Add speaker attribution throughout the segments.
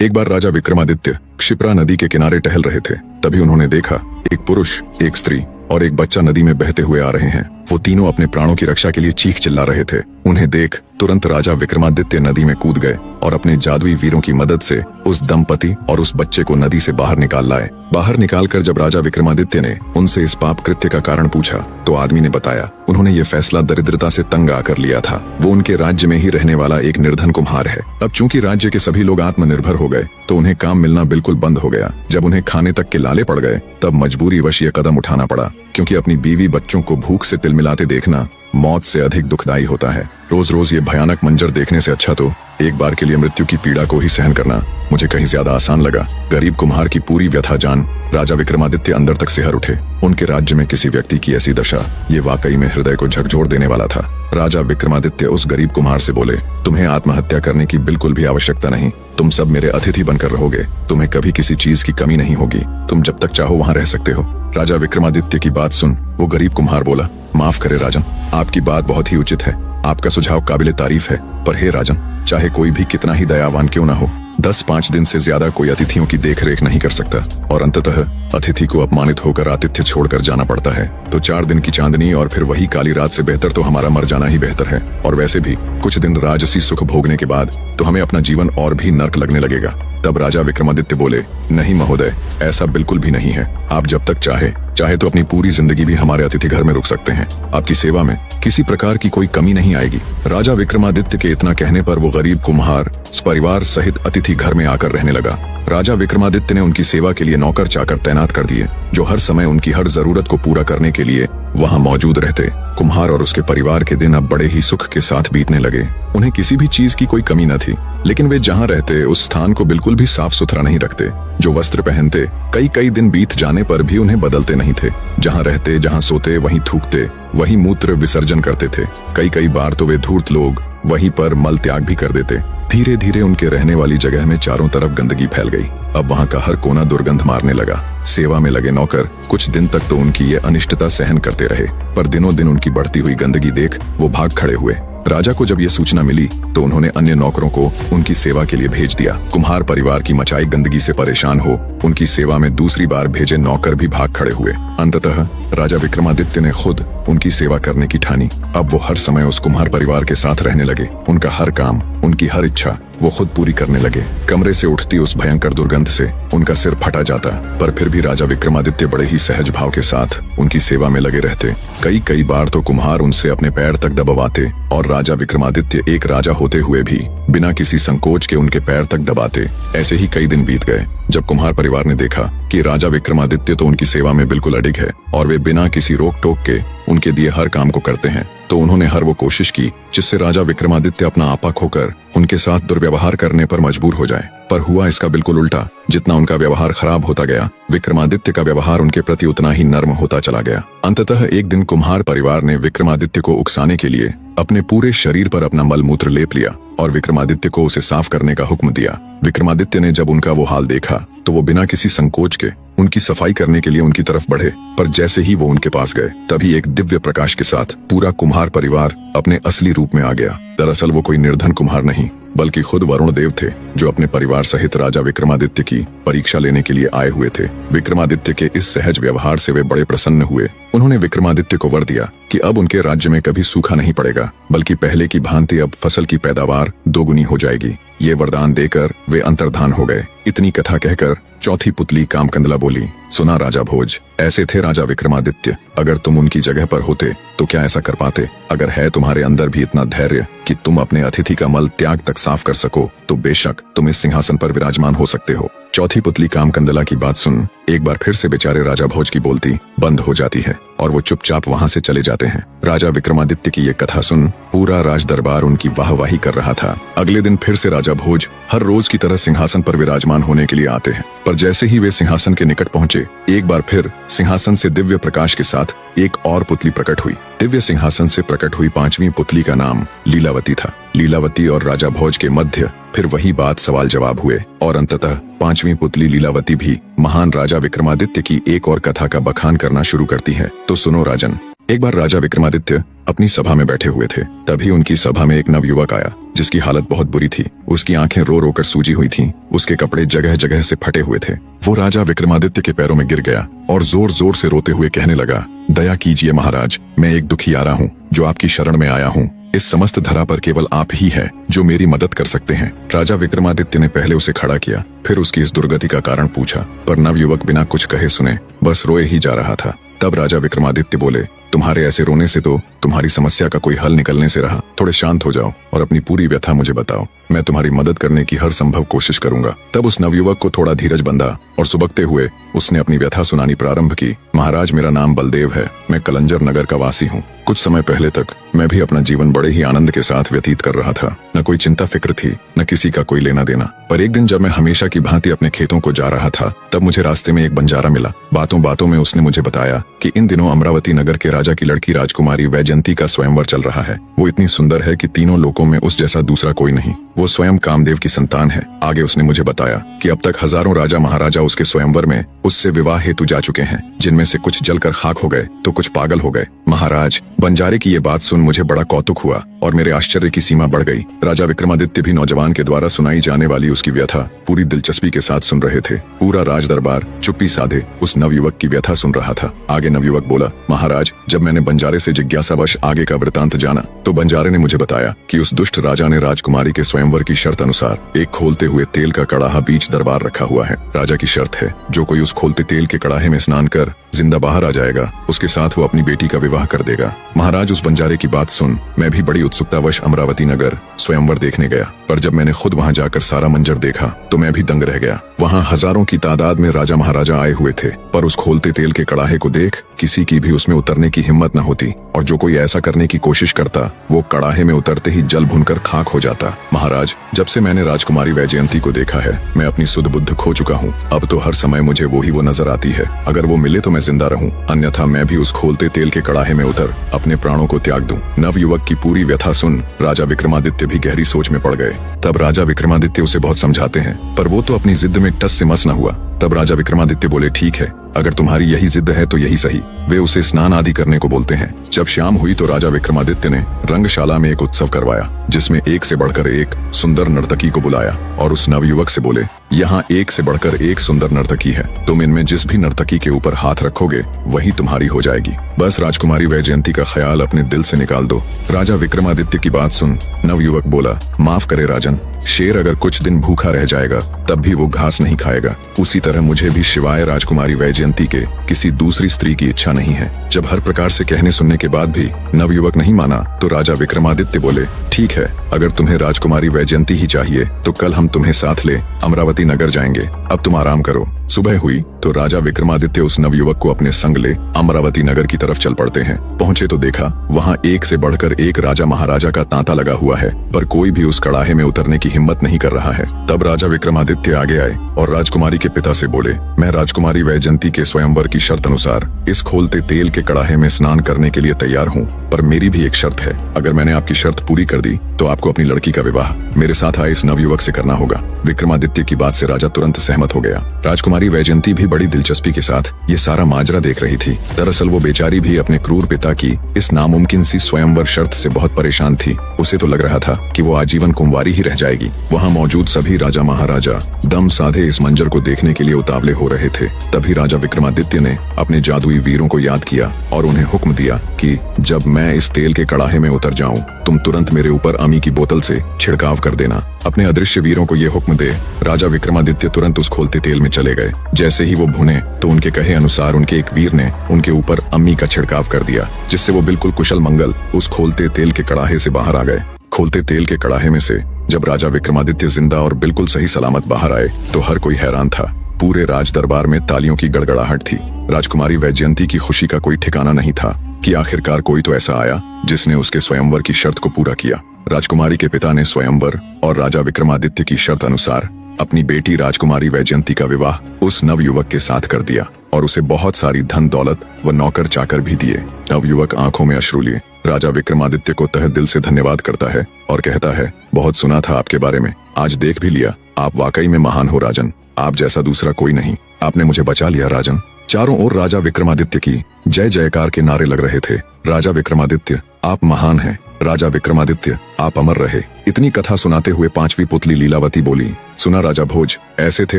Speaker 1: एक बार राजा विक्रमादित्य क्षिप्रा नदी के किनारे टहल रहे थे। तभी उन्होंने देखा एक पुरुष, एक स्त्री और एक बच्चा नदी में बहते हुए आ रहे हैं। वो तीनों अपने प्राणों की रक्षा के लिए चीख चिल्ला रहे थे। उन्हें देख तुरंत राजा विक्रमादित्य नदी में कूद गए और अपने जादुई वीरों की मदद से उस दंपति और उस बच्चे को नदी से बाहर निकाल लाए। बाहर निकालकर जब राजा विक्रमादित्य ने उनसे इस पाप कृत्य का कारण पूछा तो आदमी ने बताया उन्होंने ये फैसला दरिद्रता से तंग आकर लिया था। वो उनके राज्य में ही रहने वाला एक निर्धन कुम्हार है। अब चूंकि राज्य के सभी लोग आत्मनिर्भर हो गए तो उन्हें काम मिलना बिल्कुल बंद हो गया। जब उन्हें खाने तक के लाले पड़ गए तब मजबूरीवश ये कदम उठाना पड़ा, क्योंकि अपनी बीवी बच्चों को भूख से तिलमिलाते देखना मौत से अधिक दुखदायी होता है। रोज रोज ये भयानक मंजर देखने से अच्छा तो एक बार के लिए मृत्यु की पीड़ा को ही सहन करना मुझे कहीं ज्यादा आसान लगा। गरीब कुम्हार की पूरी व्यथा जान राजा विक्रमादित्य अंदर तक सिहर उठे। उनके राज्य में किसी व्यक्ति की ऐसी दशा ये वाकई में हृदय को झकझोर देने वाला था। राजा विक्रमादित्य उस गरीब कुम्हार से बोले, तुम्हें आत्महत्या करने की बिल्कुल भी आवश्यकता नहीं। तुम सब मेरे अतिथि बनकर रहोगे। तुम्हें कभी किसी चीज की कमी नहीं होगी। तुम जब तक चाहो वहाँ रह सकते हो। राजा विक्रमादित्य की बात सुन वो गरीब कुम्हार बोला, माफ करे राजन, आपकी बात बहुत ही उचित है। आपका सुझाव काबिले तारीफ है, पर हे राजन, चाहे कोई भी कितना ही दयावान क्यों ना हो, 10-5 दिन से ज्यादा कोई अतिथियों की देखरेख नहीं कर सकता और अंततः अतिथि को अपमानित होकर आतिथ्य छोड़कर जाना पड़ता है। तो 4 दिन की चांदनी और फिर वही काली रात से बेहतर तो हमारा मर जाना ही बेहतर है। और वैसे भी कुछ दिन राजसी सुख भोगने के बाद तो हमें अपना जीवन और भी नर्क लगने लगेगा। तब राजा विक्रमादित्य बोले, नहीं महोदय, ऐसा बिल्कुल भी नहीं है। आप जब तक चाहे तो अपनी पूरी जिंदगी भी हमारे अतिथि घर में रुक सकते हैं। आपकी सेवा में किसी प्रकार की कोई कमी नहीं आएगी। राजा विक्रमादित्य के इतना कहने पर वो गरीब कुम्हार परिवार सहित अतिथि घर में आकर रहने लगा। राजा विक्रमादित्य ने उनकी सेवा के लिए नौकर चाकर तैनात कर दिए, जो हर समय उनकी हर जरूरत को पूरा करने के लिए वहां मौजूद रहते। कुम्हार और उसके परिवार के दिन अब बड़े ही सुख के साथ बीतने लगे। उन्हें किसी भी चीज की कोई कमी न थी, लेकिन वे जहां रहते उस स्थान को बिल्कुल भी साफ सुथरा नहीं रखते। जो वस्त्र पहनते कई दिन बीत जाने पर भी उन्हें बदलते नहीं थे। जहां रहते, जहां सोते, वहीं थूकते, वहीं मूत्र विसर्जन करते थे। कई बार तो वे धूर्त लोग वहीं पर मल त्याग भी कर देते। धीरे धीरे उनके रहने वाली जगह में चारों तरफ गंदगी फैल गई। अब वहां का हर कोना दुर्गंध मारने लगा। सेवा में लगे नौकर कुछ दिन तक तो उनकी ये अनिष्टता सहन करते रहे, पर दिनों दिन उनकी बढ़ती हुई गंदगी देख वो भाग खड़े हुए। राजा को जब ये सूचना मिली तो उन्होंने अन्य नौकरों को उनकी सेवा के लिए भेज दिया। कुम्हार परिवार की मचाई गंदगी से परेशान हो उनकी सेवा में दूसरी बार भेजे नौकर भी भाग खड़े हुए। अंततः राजा विक्रमादित्य ने खुद उनकी सेवा करने की ठानी। अब वो हर समय उस कुम्हार परिवार के साथ रहने लगे। उनका हर काम, उनकी हर इच्छा वो खुद पूरी करने लगे। कमरे से उठती उस भयंकर दुर्गंध से उनका सिर फटा जाता, पर फिर भी राजा विक्रमादित्य बड़े ही सहज भाव के साथ उनकी सेवा में लगे रहते। कई बार तो कुम्हार उनसे अपने पैर तक दबाते और राजा विक्रमादित्य एक राजा होते हुए भी बिना किसी संकोच के उनके पैर तक दबाते। ऐसे ही कई दिन बीत गए। जब कुम्हार परिवार ने देखा कि राजा विक्रमादित्य तो उनकी सेवा में बिल्कुल अडिग है और वे बिना किसी रोक टोक के उनके दिए हर काम को करते हैं, तो उन्होंने हर वो कोशिश की जिससे राजा विक्रमादित्य अपना आपा खोकर उनके साथ दुर्व्यवहार करने पर मजबूर हो जाए। पर हुआ इसका बिल्कुल उल्टा। जितना उनका व्यवहार खराब होता गया, विक्रमादित्य का व्यवहार उनके प्रति उतना ही नर्म होता चला गया। अंततः एक दिन कुम्हार परिवार ने विक्रमादित्य को उकसाने के लिए अपने पूरे शरीर पर अपना मल मूत्र लेप लिया और विक्रमादित्य को उसे साफ करने का हुक्म दिया। विक्रमादित्य ने जब उनका वो हाल देखा तो वो बिना किसी संकोच के उनकी सफाई करने के लिए उनकी तरफ बढ़े, पर जैसे ही वो उनके पास गए तभी एक दिव्य प्रकाश के साथ पूरा कुम्हार परिवार अपने असली रूप में आ गया। दरअसल वो कोई निर्धन कुम्हार नहीं, बल्कि खुद वरुण देव थे, जो अपने परिवार सहित राजा विक्रमादित्य की परीक्षा लेने के लिए आए हुए थे। विक्रमादित्य के इस सहज व्यवहार से वे बड़े प्रसन्न हुए। उन्होंने विक्रमादित्य को वर दिया कि अब उनके राज्य में कभी सूखा नहीं पड़ेगा, बल्कि पहले की भांति अब फसल की पैदावार दोगुनी हो जाएगी। ये वरदान देकर वे अंतर्धान हो गए। इतनी कथा कहकर चौथी पुतली कामकंदला बोली, सुना राजा भोज, ऐसे थे राजा विक्रमादित्य। अगर तुम उनकी जगह पर होते तो क्या ऐसा कर पाते? अगर है तुम्हारे अंदर भी इतना धैर्य कि तुम अपने अतिथि का मल त्याग तक साफ कर सको, तो बेशक तुम इस सिंहासन पर विराजमान हो सकते हो। चौथी पुतली कामकंदला की बात सुन एक बार फिर से बेचारे राजा भोज की बोलती बंद हो जाती है और वो चुपचाप वहां से चले जाते हैं। राजा विक्रमादित्य की ये कथा सुन पूरा राज दरबार उनकी वाहवाही कर रहा था। अगले दिन फिर से राजा भोज हर रोज की तरह सिंहासन पर विराजमान होने के लिए आते हैं, पर जैसे ही वे सिंहासन के निकट पहुंचे, एक बार फिर सिंहासन से दिव्य प्रकाश के साथ एक और पुतली प्रकट हुई। दिव्य सिंहासन से प्रकट हुई 5वीं पुतली का नाम लीलावती था। लीलावती और राजा भोज के मध्य फिर वही बात सवाल जवाब हुए और अंततः 5वीं पुतली लीलावती भी महान राजा विक्रमादित्य की एक और कथा का बखान करना शुरू करती है। तो सुनो राजन, एक बार राजा विक्रमादित्य अपनी सभा में बैठे हुए थे। तभी उनकी सभा में एक नवयुवक आया जिसकी हालत बहुत बुरी थी। उसकी आंखें रो रो कर सूजी हुई थीं, उसके कपड़े जगह जगह से फटे हुए थे। वो राजा विक्रमादित्य के पैरों में गिर गया और जोर जोर से रोते हुए कहने लगा, दया कीजिए महाराज, मैं एक दुखियारा हूँ जो आपकी शरण में आया हूँ। इस समस्त धरा पर केवल आप ही है जो मेरी मदद कर सकते हैं। राजा विक्रमादित्य ने पहले उसे खड़ा किया, फिर उसकी इस दुर्गति का कारण पूछा, पर नवयुवक बिना कुछ कहे सुने बस रोए ही जा रहा था। तब राजा विक्रमादित्य बोले, तुम्हारे ऐसे रोने से तो तुम्हारी समस्या का कोई हल निकलने से रहा। थोड़े शांत हो जाओ और अपनी पूरी व्यथा मुझे बताओ, मैं तुम्हारी मदद करने की हर संभव कोशिश करूंगा। तब उस नवयुवक को थोड़ा धीरज बंधा और सुबकते हुए उसने अपनी व्यथा सुनानी प्रारंभ की। महाराज, मेरा नाम बलदेव है, मैं कलंजर नगर का वासी हूँ। कुछ समय पहले तक मैं भी अपना जीवन बड़े ही आनंद के साथ व्यतीत कर रहा था। न कोई चिंता फिक्र थी, न किसी का कोई लेना देना। पर एक दिन जब मैं हमेशा की भांति अपने खेतों को जा रहा था, तब मुझे रास्ते में एक बंजारा मिला। बातों बातों में उसने मुझे बताया कि इन दिनों अमरावती नगर के राजा की लड़की राजकुमारी वैजयंती का स्वयंवर चल रहा है। वो इतनी सुंदर है कि तीनों लोकों में उस जैसा दूसरा कोई नहीं। वो स्वयं कामदेव की संतान है। आगे उसने मुझे बताया कि अब तक हजारों राजा महाराजा उसके स्वयंवर में उससे विवाह हेतु जा चुके हैं, जिनमें से कुछ जलकर खाक हो गए तो कुछ पागल हो गए। महाराज, बंजारे की ये बात सुन मुझे बड़ा कौतुक हुआ और मेरे आश्चर्य की सीमा बढ़ गई। राजा विक्रमादित्य भी नौजवान के द्वारा सुनाई जाने वाली उसकी व्यथा पूरी दिलचस्पी के साथ सुन रहे थे। पूरा राज दरबार चुप्पी साधे उस नवयुवक की व्यथा सुन रहा था। आगे नवयुवक बोला, महाराज, जब मैंने बंजारे से जिज्ञासावश आगे का वृतांत जाना तो बंजारे ने मुझे बताया कि उस दुष्ट राजा ने राजकुमारी के स्वयंवर की शर्त अनुसार एक खोलते हुए तेल का कड़ाहा बीच दरबार रखा हुआ है। राजा की शर्त है, जो कोई उस खोलते तेल के कड़ाहे में स्नान कर जिंदा बाहर आ जाएगा, उसके साथ वो अपनी बेटी का विवाह कर देगा। महाराज, उस बंजारे की बात सुन मैं भी बड़ी उत्सुकतावश अमरावती नगर स्वयंवर देखने गया, पर जब मैंने खुद वहां जाकर सारा मंजर देखा तो मैं भी दंग रह गया। वहां हजारों की तादाद में राजा महाराजा आए हुए थे, पर उस खोलते तेल के कड़ाहे को देख किसी की भी उसमें उतरने की हिम्मत न होती, और जो कोई ऐसा करने की कोशिश करता वो कड़ाहे में उतरते ही जल भुनकर खाक हो जाता। महाराज, जब से मैंने राजकुमारी वैजयंती को देखा है मैं अपनी सुध बुद्ध खो चुका हूँ। अब तो हर समय मुझे वो नजर आती है। अगर वो मिले तो मैं जिंदा रहूं, अन्यथा मैं भी उस खोलते तेल के कड़ाहे में उतर अपने प्राणों को त्याग दूं। नवयुवक की पूरी व्यथा सुन राजा विक्रमादित्य भी गहरी सोच में पड़ गए। तब राजा विक्रमादित्य उसे बहुत समझाते हैं, पर वो तो अपनी जिद में टस से मस न हुआ। तब राजा विक्रमादित्य बोले, ठीक है, अगर तुम्हारी यही जिद है तो यही सही। वे उसे स्नान आदि करने को बोलते हैं। जब शाम हुई तो राजा विक्रमादित्य ने रंगशाला में एक उत्सव करवाया, जिसमें एक से बढ़कर एक सुंदर नर्तकी को बुलाया और उस नवयुवक से बोले, यहाँ एक से बढ़कर एक सुंदर नर्तकी है, तुम इनमें जिस भी नर्तकी के ऊपर हाथ रखोगे वही तुम्हारी हो जाएगी। बस राजकुमारी वैजयंती का ख्याल अपने दिल से निकाल दो। राजा विक्रमादित्य की बात सुन नवयुवक बोला, माफ करे राजन, शेर अगर कुछ दिन भूखा रह जाएगा तब भी वो घास नहीं खाएगा। उसी तरह मुझे भी शिवाय राजकुमारी वैजयंती के किसी दूसरी स्त्री की इच्छा नहीं है। जब हर प्रकार से कहने सुनने के बाद भी नवयुवक नहीं माना तो राजा विक्रमादित्य बोले, ठीक है, अगर तुम्हें राजकुमारी वैजयंती ही चाहिए तो कल हम तुम्हें साथ ले अमरावती नगर जाएंगे। अब तुम आराम करो। सुबह हुई तो राजा विक्रमादित्य उस नवयुवक को अपने संग ले अमरावती नगर की तरफ चल पड़ते हैं। पहुंचे तो देखा वहां एक से बढ़कर एक राजा महाराजा का तांता लगा हुआ है, पर कोई भी उस कड़ाहे में उतरने की हिम्मत नहीं कर रहा है। तब राजा विक्रमादित्य आगे आए और राजकुमारी के पिता से बोले, मैं राजकुमारी वैजयंती के स्वयंवर की शर्त अनुसार इस खोलते तेल के कड़ाहे में स्नान करने के लिए तैयार हूँ, पर मेरी भी एक शर्त है। अगर मैंने आपकी शर्त पूरी कर दी तो आपको अपनी लड़की का विवाह मेरे साथ आए इस नवयुवक से करना होगा। विक्रमादित्य की बात से राजा तुरंत सहमत हो गया। राजकुमारी वैजयंती भी बड़ी दिलचस्पी के साथ ये सारा माजरा देख रही थी। दरअसल वो बेचारी भी अपने क्रूर पिता की इस नामुमकिन सी स्वयंवर शर्त से बहुत परेशान थी। उसे तो लग रहा था कि वो आजीवन कुंवारी ही रह जाएगी। वहाँ मौजूद सभी राजा महाराजा दम साधे इस मंजर को देखने के लिए उतावले हो रहे थे। तभी राजा विक्रमादित्य ने अपने जादुई वीरों को याद किया और उन्हें हुक्म दिया कि जब मैं इस तेल के कड़ाहे में उतर जाऊं तुम तुरंत मेरे ऊपर अमी की बोतल से छिड़काव कर देना। अपने अदृश्य वीरों को ये हुक्म दे राजा विक्रमादित्य तुरंत उस खोलते तेल में चले गए। जैसे ही वो भुने तो उनके कहे अनुसार उनके एक वीर ने उनके ऊपर अम्मी का छिड़काव कर दिया, जिससे वो बिल्कुल कुशल मंगल उस खोलते तेल के कड़ाहे से बाहर आ गए। खोलते तेल के कड़ाहे में से जब राजा विक्रमादित्य जिंदा और बिल्कुल सही सलामत बाहर आए तो हर कोई हैरान था। पूरे राज दरबार में तालियों की गड़गड़ाहट थी। राजकुमारी वैजयंती की खुशी का कोई ठिकाना नहीं था कि आखिरकार कोई तो ऐसा आया जिसने उसके स्वयंवर की शर्त को पूरा किया। राजकुमारी के पिता ने स्वयंवर और राजा विक्रमादित्य की शर्त अनुसार अपनी बेटी राजकुमारी वैजयंती का विवाह उस नवयुवक के साथ कर दिया और उसे बहुत सारी धन दौलत व नौकर चाकर भी दिए। नवयुवक आंखों में अश्रु लिए राजा विक्रमादित्य को तहे दिल से धन्यवाद करता है और कहता है, बहुत सुना था आपके बारे में, आज देख भी लिया। आप वाकई में महान हो राजन, आप जैसा दूसरा कोई नहीं। आपने मुझे बचा लिया राजन। चारों ओर राजा विक्रमादित्य की जय जयकार के नारे लग रहे थे। राजा विक्रमादित्य, आप महान हैं। राजा विक्रमादित्य, आप अमर रहे। इतनी कथा सुनाते हुए पांचवी पुतली लीलावती बोली, सुना राजा भोज, ऐसे थे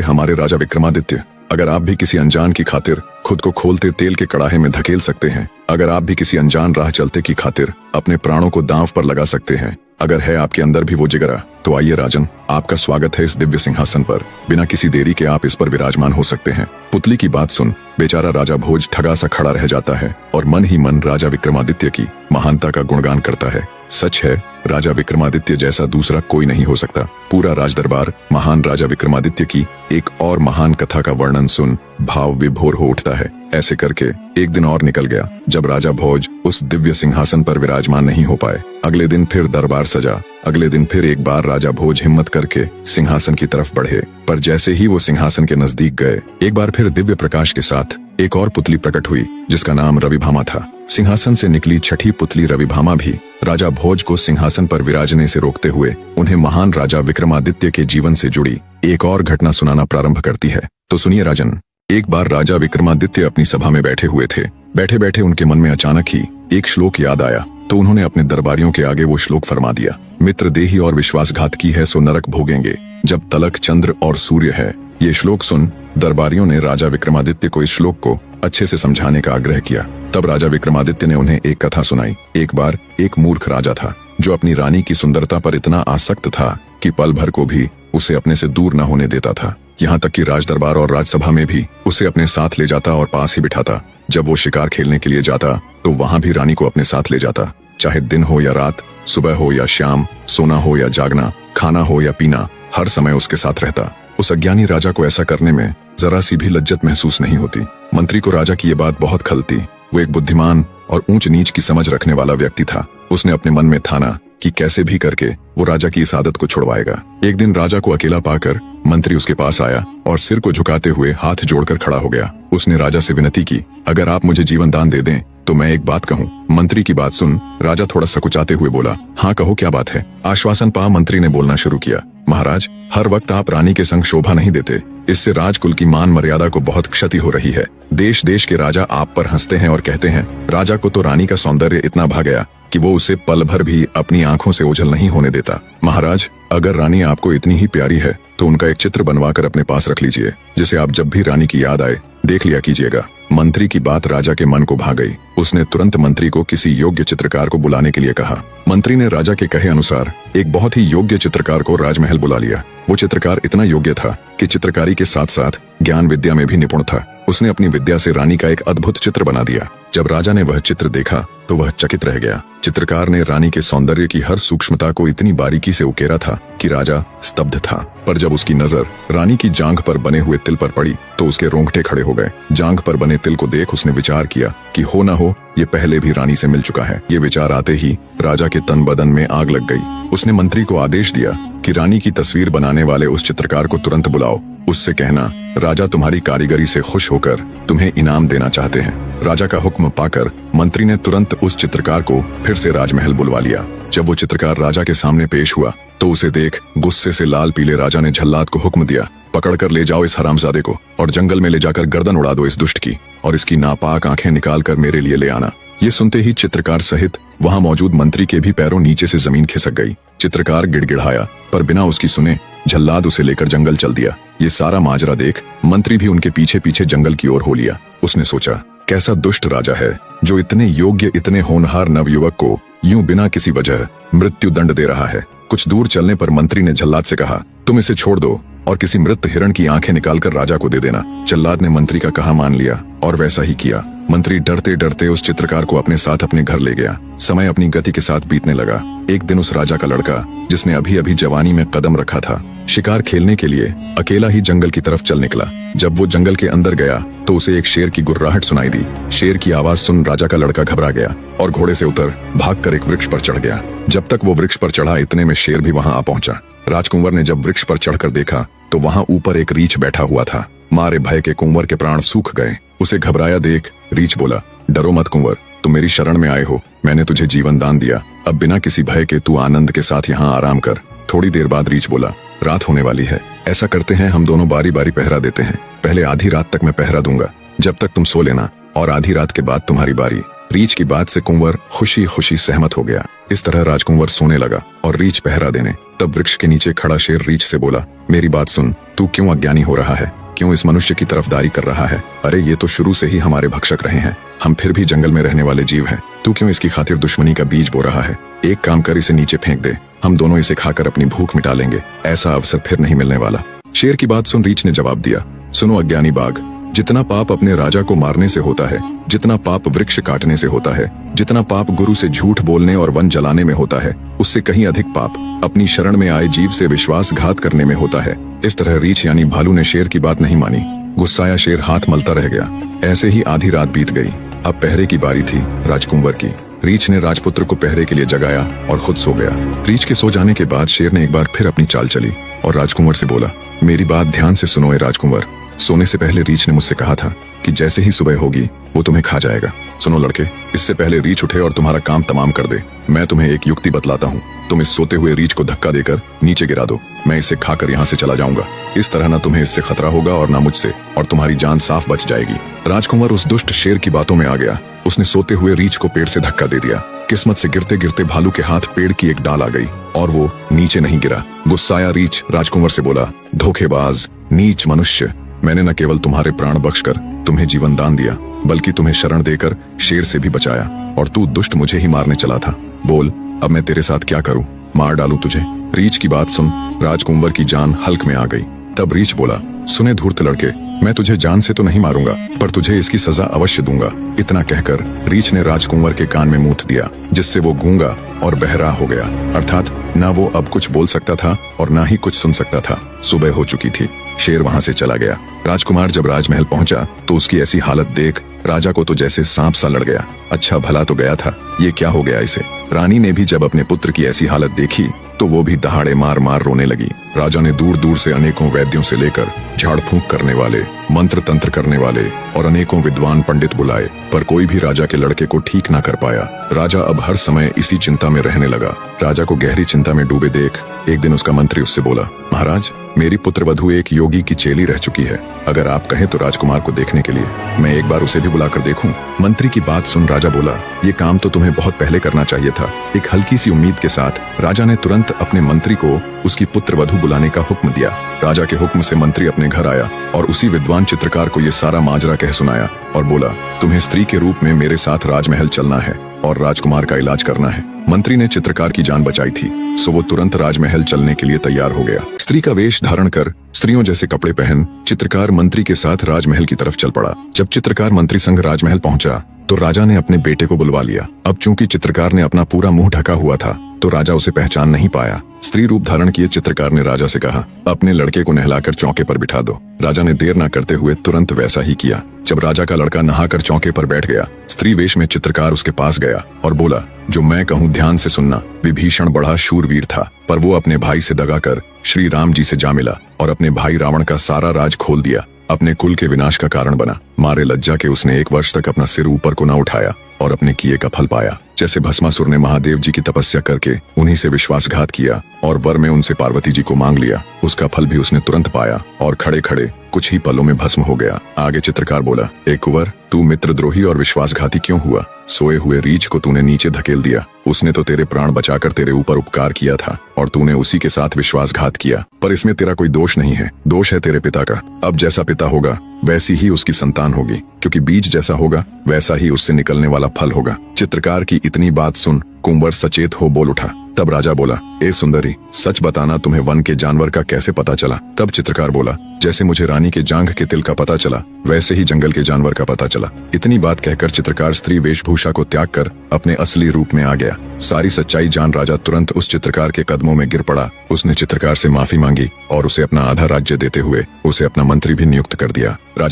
Speaker 1: हमारे राजा विक्रमादित्य। अगर आप भी किसी अनजान की खातिर खुद को खोलते तेल के कड़ाहे में धकेल सकते हैं, अगर आप भी किसी अनजान राह चलते की खातिर अपने प्राणों को दांव पर लगा सकते हैं, अगर है आपके अंदर भी वो जिगरा, तो आइए राजन, आपका स्वागत है इस दिव्य सिंहासन पर। बिना किसी देरी के आप इस पर विराजमान हो सकते हैं। पुतली की बात सुन बेचारा राजा भोज ठगा सा खड़ा रह जाता है और मन ही मन राजा विक्रमादित्य की महानता का गुणगान करता है। सच है, राजा विक्रमादित्य जैसा दूसरा कोई नहीं हो सकता। पूरा राजदरबार महान राजा विक्रमादित्य की एक और महान कथा का वर्णन सुन भाव विभोर हो उठता है। ऐसे करके एक दिन और निकल गया जब राजा भोज उस दिव्य सिंहासन पर विराजमान नहीं हो पाए। अगले दिन फिर दरबार सजा। अगले दिन फिर एक बार राजा भोज हिम्मत करके सिंहासन की तरफ बढ़े, पर जैसे ही वो सिंहासन के नजदीक गए, एक बार फिर दिव्य प्रकाश के साथ एक और पुतली प्रकट हुई जिसका नाम रविभामा था। सिंहासन से निकली छठी पुतली रविभामा भी राजा भोज को सिंहासन पर विराजने से रोकते हुए उन्हें महान राजा विक्रमादित्य के जीवन से जुड़ी एक और घटना सुनाना प्रारंभ करती है। तो सुनिए राजन। एक बार राजा विक्रमादित्य अपनी सभा में बैठे हुए थे। बैठे बैठे उनके मन में अचानक ही एक श्लोक याद आया, तो उन्होंने अपने दरबारियों के आगे वो श्लोक फरमा दिया, मित्र देही और विश्वासघात की है सो नरक भोगेंगे, जब तलक चंद्र और सूर्य है। ये श्लोक सुन दरबारियों ने राजा विक्रमादित्य को इस श्लोक को अच्छे से समझाने का आग्रह किया। तब राजा विक्रमादित्य ने उन्हें एक कथा सुनाई। एक बार एक मूर्ख राजा था जो अपनी रानी की सुंदरता पर इतना आसक्त था कि पल भर को भी उसे अपने से दूर न होने देता था। यहाँ तक कि राजदरबार और राजसभा में भी उसे अपने साथ ले जाता और पास ही बिठाता। जब वो शिकार खेलने के लिए जाता तो वहां भी रानी को अपने साथ ले जाता। चाहे दिन हो या रात, सुबह हो या शाम, सोना हो या जागना, खाना हो या पीना, हर समय उसके साथ रहता। उस अज्ञानी राजा को ऐसा करने में जरा सी भी लज्जत महसूस नहीं होती। मंत्री को राजा की ये बात बहुत खलती। वो एक बुद्धिमान और ऊंच नीच की समझ रखने वाला व्यक्ति था। उसने अपने मन में ठाना कि कैसे भी करके वो राजा की इस आदत को छुड़वाएगा। एक दिन राजा को अकेला पाकर मंत्री उसके पास आया और सिर को झुकाते हुए हाथ जोड़कर खड़ा हो गया। उसने राजा से विनती की, अगर आप मुझे जीवन दान दे दें तो मैं एक बात कहूँ। मंत्री की बात सुन राजा थोड़ा सकुचाते हुए बोला, हाँ कहो, क्या बात है। आश्वासन पा मंत्री ने बोलना शुरू किया, महाराज, हर वक्त आप रानी के संग शोभा नहीं देते। इससे राजकुल की मान मर्यादा को बहुत क्षति हो रही है। देश देश के राजा आप पर हंसते हैं और कहते हैं, राजा को तो रानी का सौंदर्य इतना भा गया कि वो उसे पल भर भी अपनी आंखों से ओझल नहीं होने देता। महाराज, अगर रानी आपको इतनी ही प्यारी है तो उनका एक चित्र बनवाकर अपने पास रख लीजिए, जिसे आप जब भी रानी की याद आए देख लिया कीजिएगा। मंत्री की बात राजा के मन को भा गई। उसने तुरंत मंत्री को किसी योग्य चित्रकार को बुलाने के लिए कहा। मंत्री ने राजा के कहे अनुसार एक बहुत ही योग्य चित्रकार को राजमहल बुला लिया। वो चित्रकार इतना योग्य था कि चित्रकारी के साथ साथ ज्ञान विद्या में भी निपुण था। उसने अपनी विद्या से रानी का एक अद्भुत चित्र बना दिया। जब राजा ने वह चित्र देखा तो वह चकित रह गया। चित्रकार ने रानी के सौंदर्य की हर सूक्ष्मता को इतनी बारीकी से उकेरा था कि राजा स्तब्ध था। पर जब उसकी नजर रानी की जांघ पर बने हुए तिल पर पड़ी तो उसके रोंगटे खड़े हो गए। जांघ पर बने तिल को देख उसने विचार किया कि हो ना हो ये पहले भी रानी से मिल चुका है। ये विचार आते ही राजा के तन बदन में आग लग गई। उसने मंत्री को आदेश दिया कि रानी की तस्वीर बनाने वाले उस चित्रकार को तुरंत बुलाओ। उससे कहना, राजा तुम्हारी कारीगरी से खुश होकर तुम्हें इनाम देना चाहते हैं। राजा का हुक्म पाकर मंत्री ने तुरंत उस चित्रकार को फिर से राजमहल बुलवा लिया। जब वो चित्रकार राजा के सामने पेश हुआ तो उसे देख गुस्से से लाल पीले राजा ने झल्लाद को हुक्म दिया, पकड़कर ले जाओ इस हरामजादे को और जंगल में ले जाकर गर्दन उड़ा दो इस दुष्ट की, और इसकी नापाक आंखें निकाल कर मेरे लिए ले आना। ये सुनते ही चित्रकार सहित वहां मौजूद मंत्री के भी पैरों नीचे से जमीन खिसक गई। चित्रकार गिड़गिड़ाया, पर बिना उसकी सुने झल्लाद उसे लेकर जंगल चल दिया। ये सारा माजरा देख मंत्री भी उनके पीछे पीछे जंगल की ओर हो लिया। उसने सोचा, कैसा दुष्ट राजा है जो इतने योग्य, इतने होनहार नवयुवक को यूं बिना किसी वजह मृत्यु दंड दे रहा है। कुछ दूर चलने पर मंत्री ने जल्लाद से कहा, तुम इसे छोड़ दो और किसी मृत हिरण की आंखें निकालकर राजा को दे देना। जल्लाद ने मंत्री का कहा मान लिया और वैसा ही किया। मंत्री डरते डरते उस चित्रकार को अपने साथ अपने घर ले गया। समय अपनी गति के साथ बीतने लगा। एक दिन उस राजा का लड़का, जिसने अभी अभी जवानी में कदम रखा था, शिकार खेलने के लिए अकेला ही जंगल की तरफ चल निकला। जब वो जंगल के अंदर गया तो उसे एक शेर की गुर्राहट सुनाई दी। शेर की आवाज सुन राजा का लड़का घबरा गया और घोड़े से उतर भागकर एक वृक्ष पर चढ़ गया। जब तक वो वृक्ष पर चढ़ा इतने में शेर भी वहां आ पहुंचा। राजकुंवर ने जब वृक्ष पर चढ़कर देखा तो वहां ऊपर एक रीछ बैठा हुआ था। मारे भय के कुंवर के प्राण सूख गए। उसे घबराया देख रीछ बोला, डरो मत कुंवर, तुम मेरी शरण में आए हो। मैंने तुझे जीवन दान दिया। अब बिना किसी भय के तू आनंद के साथ यहाँ आराम कर। थोड़ी देर बाद रीछ बोला, रात होने वाली है। ऐसा करते हैं हम दोनों बारी बारी पहरा देते हैं। पहले आधी रात तक मैं पहरा दूंगा, जब तक तुम सो लेना और आधी रात के बाद तुम्हारी बारी। रीछ की बात से कुंवर खुशी खुशी सहमत हो गया। इस तरह राजकुंवर सोने लगा और रीछ पहरा देने। तब वृक्ष के नीचे खड़ा शेर रीछ से बोला, मेरी बात सुन, तू क्यों अज्ञानी हो रहा है? क्यों इस मनुष्य की तरफदारी कर रहा है? अरे ये तो शुरू से ही हमारे भक्षक रहे हैं, हम फिर भी जंगल में रहने वाले जीव हैं। तू क्यों इसकी खातिर दुश्मनी का बीज बो रहा है? एक काम कर, इसे नीचे फेंक दे, हम दोनों इसे खाकर अपनी भूख मिटा लेंगे, ऐसा अवसर फिर नहीं मिलने वाला। शेर की बात सुन रीछ ने जवाब दिया, सुनो अज्ञानी बाघ, जितना पाप अपने राजा को मारने से होता है, जितना पाप वृक्ष काटने से होता है, जितना पाप गुरु से झूठ बोलने और वन जलाने में होता है, उससे कहीं अधिक पाप अपनी शरण में आए जीव से विश्वासघात करने में होता है। इस तरह रीछ यानी भालू ने शेर की बात नहीं मानी। गुस्साया शेर हाथ मलता रह गया। ऐसे ही आधी रात बीत गई। अब पहरे की बारी थी राजकुंवर की। रीछ ने राजपुत्र को पहरे के लिए जगाया और खुद सो गया। रीछ के सो जाने के बाद शेर ने एक बार फिर अपनी चाल चली और राजकुंवर से बोला, मेरी बात ध्यान से सुनो ए राजकुंवर। सोने से पहले रीछ ने मुझसे कहा था कि जैसे ही सुबह होगी वो तुम्हें खा जाएगा। सुनो लड़के, इससे पहले रीछ उठे और तुम्हारा काम तमाम कर दे, मैं तुम्हें एक युक्ति बतलाता हूँ। तुम इस सोते हुए रीछ को धक्का देकर नीचे गिरा दो, मैं इसे खाकर यहाँ से चला जाऊंगा। इस तरह न तुम्हें इससे खतरा होगा और न मुझसे, और तुम्हारी जान साफ बच जाएगी। राजकुंवर उस दुष्ट शेर की बातों में आ गया। उसने सोते हुए रीछ को पेड़ से धक्का दे दिया। किस्मत से गिरते गिरते भालू के हाथ पेड़ की एक डाल आ गई और वो नीचे नहीं गिरा। गुस्साया रीछ राजकुंवर से बोला, धोखेबाज, नीच मनुष्य, मैंने न केवल तुम्हारे प्राण बख्शकर तुम्हें जीवन दान दिया, बल्कि तुम्हें शरण देकर शेर से भी बचाया, और तू दुष्ट मुझे ही मारने चला था। बोल, अब मैं तेरे साथ क्या करूं? मार डालूं तुझे? रीछ की बात सुन राजकुंवर की जान हल्क में आ गई। तब रीछ बोला, सुने धूर्त लड़के, मैं तुझे जान से तो नहीं मारूंगा, पर तुझे इसकी सजा अवश्य दूंगा। इतना कहकर रीछ ने राजकुंवर के कान में मूत दिया, जिससे वो गूंगा और बहरा हो गया। अर्थात ना वो अब कुछ बोल सकता था और ना ही कुछ सुन सकता था। सुबह हो चुकी थी। शेर वहां से चला गया। राजकुमार जब राजमहल पहुंचा तो उसकी ऐसी हालत देख राजा को तो जैसे सांप सा लड़ गया। अच्छा भला तो गया था, ये क्या हो गया इसे? रानी ने भी जब अपने पुत्र की ऐसी हालत देखी तो वो भी दहाड़े मार मार रोने लगी। राजा ने दूर दूर से अनेकों वैद्यों से लेकर झाड़ फूंक करने वाले, मंत्र तंत्र करने वाले और अनेकों विद्वान पंडित बुलाए, पर कोई भी राजा के लड़के को ठीक ना कर पाया। राजा अब हर समय इसी चिंता में रहने लगा। राजा को गहरी चिंता में डूबे देख एक दिन उसका मंत्री उससे बोला, महाराज, मेरी पुत्रवधू एक योगी की चेली रह चुकी है, अगर आप कहें तो राजकुमार को देखने के लिए मैं एक बार उसे भी बुलाकर देखूं। मंत्री की बात सुन राजा बोला, ये काम तो तुम्हें बहुत पहले करना चाहिए था। एक हल्की सी उम्मीद के साथ राजा ने तुरंत अपने मंत्री को उसकी पुत्रवधू बुलाने का हुक्म दिया। राजा के हुक्म से मंत्री अपने घर आया और उसी विद्वान चित्रकार को ये सारा माजरा कह सुनाया और बोला, तुम्हें स्त्री के रूप में मेरे साथ राजमहल चलना है और राजकुमार का इलाज करना है। मंत्री ने चित्रकार की जान बचाई थी, सो वो तुरंत राजमहल चलने के लिए तैयार हो गया। स्त्री का वेश धारण कर, स्त्रियों जैसे कपड़े पहन, चित्रकार मंत्री के साथ राजमहल की तरफ चल पड़ा। जब चित्रकार मंत्री संग राजमहल पहुंचा तो राजा ने अपने बेटे को बुलवा लिया। अब चूंकि चित्रकार ने अपना पूरा मुंह ढका हुआ था तो राजा उसे पहचान नहीं पाया। स्त्री रूप धारण किए चित्रकार ने राजा से कहा, अपने लड़के को नहलाकर चौके पर बिठा दो। राजा ने देर न करते हुए तुरंत वैसा ही किया। जब राजा का लड़का नहाकर चौके पर बैठ गया, स्त्री वेश में चित्रकार उसके पास गया और बोला, जो मैं कहूँ ध्यान से सुनना। विभीषण बड़ा शूरवीर था, पर वो अपने भाई से दगा कर श्री राम जी से जा मिला और अपने भाई रावण का सारा राज खोल दिया। अपने कुल के विनाश का कारण बना। मारे लज्जा के उसने 1 वर्ष तक अपना सिर ऊपर को न उठाया और अपने किए का फल पाया। जैसे भस्मासुर ने महादेव जी की तपस्या करके उन्हीं से विश्वासघात किया और वर में उनसे पार्वती जी को मांग लिया, उसका फल भी उसने तुरंत पाया और खड़े खड़े कुछ ही पलों में भस्म हो गया। आगे चित्रकार बोला, एक कुंवर, तू मित्रद्रोही और विश्वासघाती क्यों हुआ? सोए हुए रीछ को तूने नीचे धकेल दिया। उसने तो तेरे प्राण बचाकर तेरे ऊपर उपकार किया था और तूने उसी के साथ विश्वासघात किया, पर इसमें तेरा कोई दोष नहीं है, दोष है तेरे पिता का। अब जैसा पिता होगा वैसी ही उसकी संतान होगी, क्योंकि बीज जैसा होगा वैसा ही उससे निकलने वाला फल होगा। चित्रकार की इतनी बात सुन कुंवर सचेत हो बोल उठा। तब राजा बोला, ए सुंदरी, सच बताना, तुम्हें वन के जानवर का कैसे पता चला? तब चित्रकार बोला, जैसे मुझे रानी के जांघ के तिल का पता चला वैसे ही जंगल के जानवर का पता चला। इतनी बात कहकर चित्रकार स्त्री वेशभूषा को त्याग कर अपने असली रूप में आ गया। सारी सच्चाई जान राजा तुरंत उस चित्रकार के कदमों में गिर पड़ा। उसने चित्रकार से माफी मांगी और उसे अपना आधा राज्य देते हुए उसे अपना मंत्री भी नियुक्त कर दिया। राजा